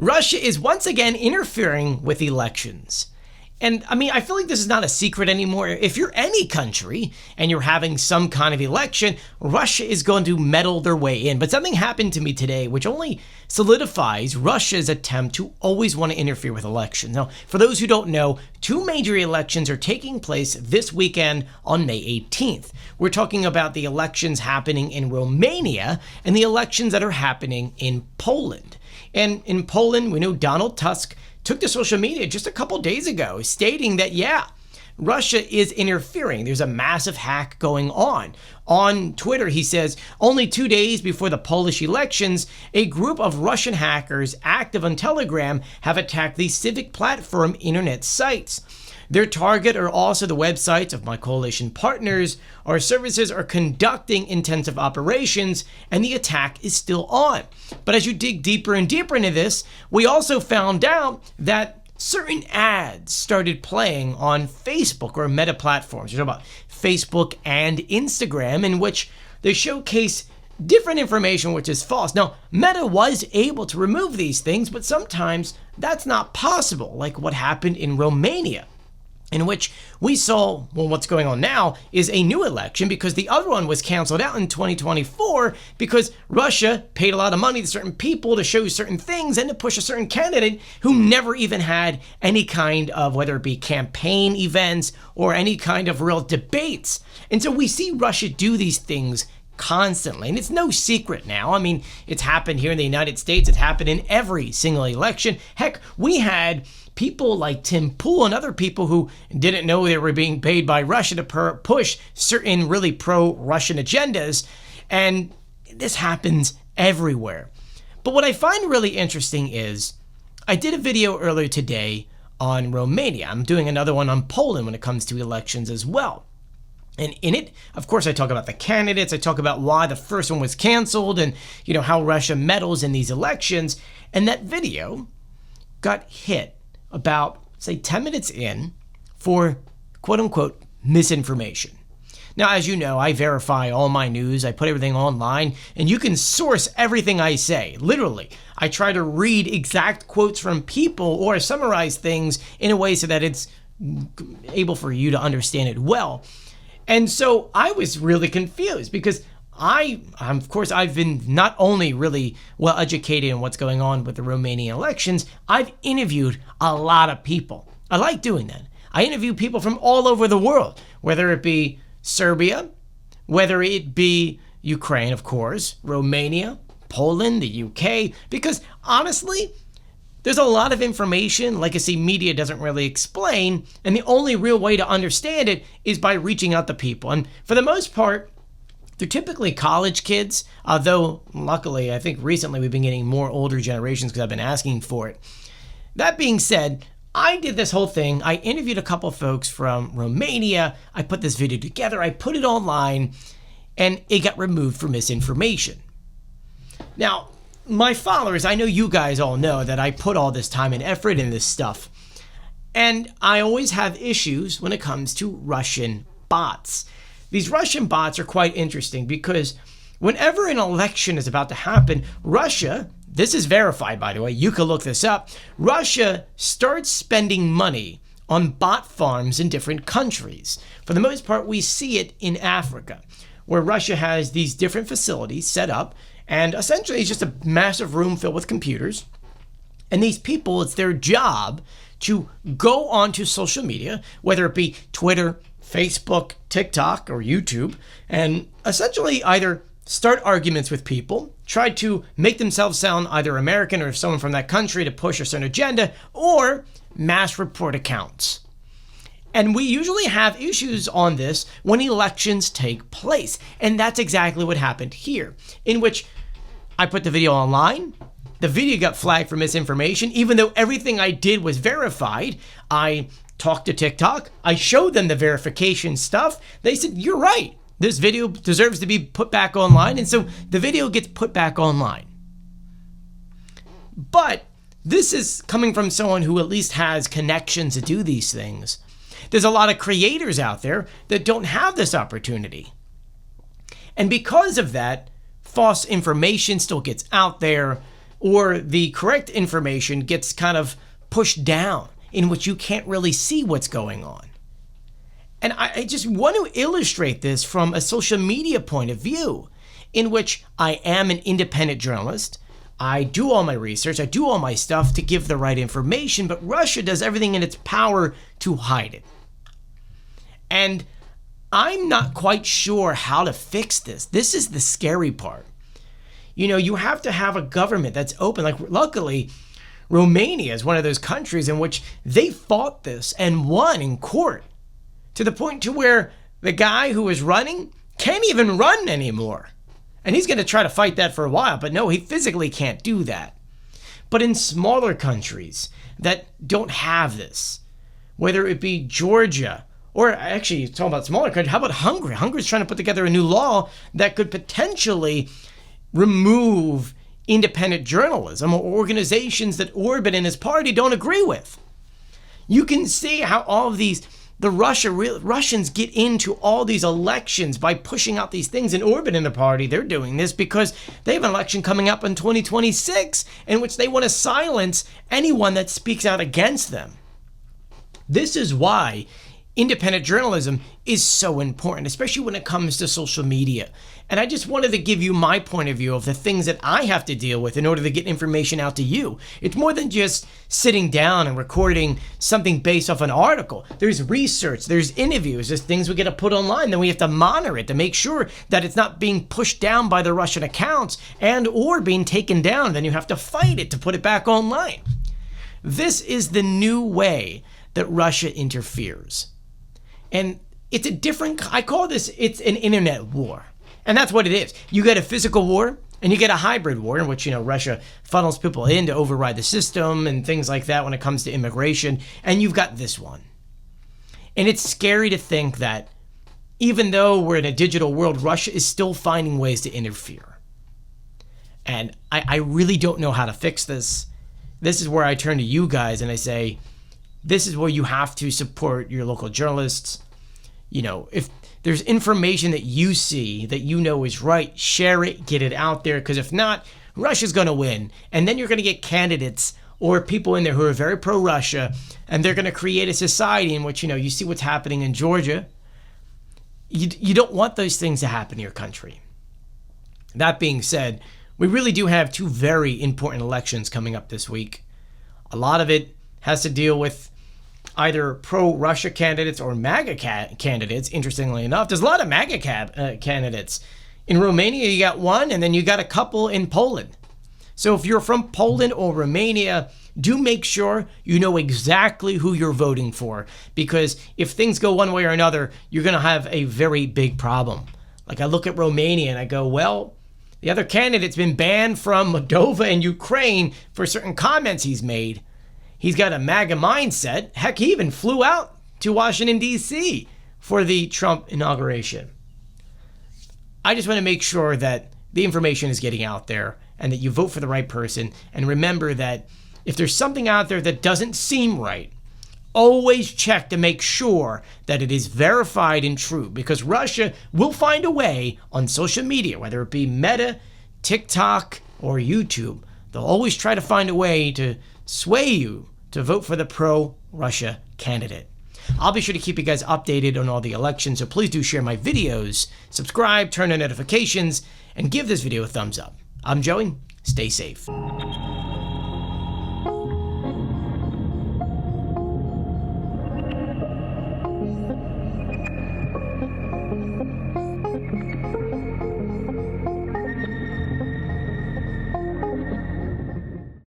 Russia is once again interfering with elections. And I mean, I feel like this is not a secret anymore. If you're any country and you're having some kind of election, Russia is going to meddle their way in. But something happened to me today, which only solidifies Russia's attempt to always want to interfere with elections. Now, for those who don't know, two major elections are taking place this weekend on May 18th. We're talking about the elections happening in Romania and the elections that are happening in Poland. And in Poland, we know Donald Tusk took to social media just a couple days ago stating that, Russia is interfering. There's a massive hack going on. On Twitter, he says, only 2 days before the Polish elections, a group of Russian hackers active on Telegram have attacked the civic platform internet sites. Their target are also the websites of my coalition partners. Our services are conducting intensive operations, and the attack is still on. But as you dig deeper and deeper into this, we also found out that certain ads started playing on Facebook or Meta platforms. We're talking about Facebook and Instagram, in which they showcase different information which is false. Now, Meta was able to remove these things, but sometimes that's not possible, like what happened in Romania, in which we saw, what's going on now is a new election because the other one was canceled out in 2024 because Russia paid a lot of money to certain people to show certain things and to push a certain candidate who never even had any kind of, whether it be campaign events or any kind of real debates. And so we see Russia do these things constantly. And it's no secret now. I mean, it's happened here in the United States. It's happened in every single election. Heck, we had people like Tim Pool and other people who didn't know they were being paid by Russia to push certain really pro-Russian agendas. And this happens everywhere. But what I find really interesting is I did a video earlier today on Romania. I'm doing another one on Poland when it comes to elections as well. And in it, of course, I talk about the candidates. I talk about why the first one was canceled and, how Russia meddles in these elections. And that video got hit about, say, 10 minutes in for quote unquote misinformation. Now, as you know, I verify all my news. I put everything online and you can source everything I say. Literally, I try to read exact quotes from people or summarize things in a way so that it's able for you to understand it well. And so I was really confused because of course, I've been not only really well educated in what's going on with the Romanian elections, I've interviewed a lot of people. I like doing that. I interview people from all over the world, whether it be Serbia, whether it be Ukraine, of course, Romania, Poland, the UK, because honestly, there's a lot of information legacy media doesn't really explain, and the only real way to understand it is by reaching out to people. And for the most part, they're typically college kids, although luckily, I think recently we've been getting more older generations because I've been asking for it. That being said, I did this whole thing. I interviewed a couple folks from Romania. I put this video together. I put it online, and it got removed for misinformation. Now, my followers, I know you guys all know that I put all this time and effort in this stuff. And I always have issues when it comes to Russian bots. These Russian bots are quite interesting because whenever an election is about to happen, Russia, this is verified by the way, you can look this up, Russia starts spending money on bot farms in different countries. For the most part, we see it in Africa, where Russia has these different facilities set up, and essentially it's just a massive room filled with computers. And these people, it's their job to go onto social media, whether it be Twitter, Facebook, TikTok, or YouTube, and essentially either start arguments with people, try to make themselves sound either American or someone from that country to push a certain agenda, or mass report accounts. And we usually have issues on this when elections take place. And that's exactly what happened here, in which I put the video online. The video got flagged for misinformation, even though everything I did was verified. I talked to TikTok. I showed them the verification stuff. They said, you're right. This video deserves to be put back online. And so the video gets put back online. But this is coming from someone who at least has connections to do these things. There's a lot of creators out there that don't have this opportunity. And because of that, false information still gets out there. or the correct information gets kind of pushed down, in which you can't really see what's going on. And I just want to illustrate this from a social media point of view, in which I am an independent journalist. I do all my research, I do all my stuff to give the right information, but Russia does everything in its power to hide it. And I'm not quite sure how to fix this. This is the scary part. You have to have a government that's open. Like, luckily, Romania is one of those countries in which they fought this and won in court, to the point to where the guy who is running can't even run anymore. And he's going to try to fight that for a while, but no, he physically can't do that. But in smaller countries that don't have this, whether it be Georgia, or actually, talking about smaller countries, how about Hungary? Hungary's trying to put together a new law that could potentially remove independent journalism or organizations that Orban and his party don't agree with. You can see how all of these, Russians get into all these elections by pushing out these things. And Orban and the party, they're doing this because they have an election coming up in 2026 in which they want to silence anyone that speaks out against them. This is why independent journalism is so important, especially when it comes to social media. And I just wanted to give you my point of view of the things that I have to deal with in order to get information out to you. It's more than just sitting down and recording something based off an article. There's research, there's interviews, there's things we get to put online, then we have to monitor it to make sure that it's not being pushed down by the Russian accounts and or being taken down. Then you have to fight it to put it back online. This is the new way that Russia interferes. And it's a different, I call this, it's an internet war. And that's what it is. You get a physical war and you get a hybrid war in which, Russia funnels people in to override the system and things like that when it comes to immigration. And you've got this one. And it's scary to think that even though we're in a digital world, Russia is still finding ways to interfere. And I really don't know how to fix this. This is where I turn to you guys and I say, this is where you have to support your local journalists. If there's information that you see that is right, share it, get it out there, because if not, Russia's going to win. And then you're going to get candidates or people in there who are very pro-Russia, and they're going to create a society in which, you see what's happening in Georgia. You don't want those things to happen in your country. That being said, we really do have two very important elections coming up this week. A lot of it has to deal with either pro-Russia candidates or MAGA candidates, interestingly enough. There's a lot of MAGA candidates. In Romania, you got one, and then you got a couple in Poland. So if you're from Poland or Romania, do make sure you know exactly who you're voting for, because if things go one way or another, you're going to have a very big problem. Like, I look at Romania and I go, well, the other candidate's been banned from Moldova and Ukraine for certain comments he's made. He's got a MAGA mindset. Heck, he even flew out to Washington, D.C. for the Trump inauguration. I just want to make sure that the information is getting out there and that you vote for the right person. And remember that if there's something out there that doesn't seem right, always check to make sure that it is verified and true, because Russia will find a way on social media, whether it be Meta, TikTok, or YouTube. They'll always try to find a way to sway you to vote for the pro-Russia candidate. I'll be sure to keep you guys updated on all the elections, so please do share my videos, subscribe, turn on notifications, and give this video a thumbs up. I'm Joey. Stay safe.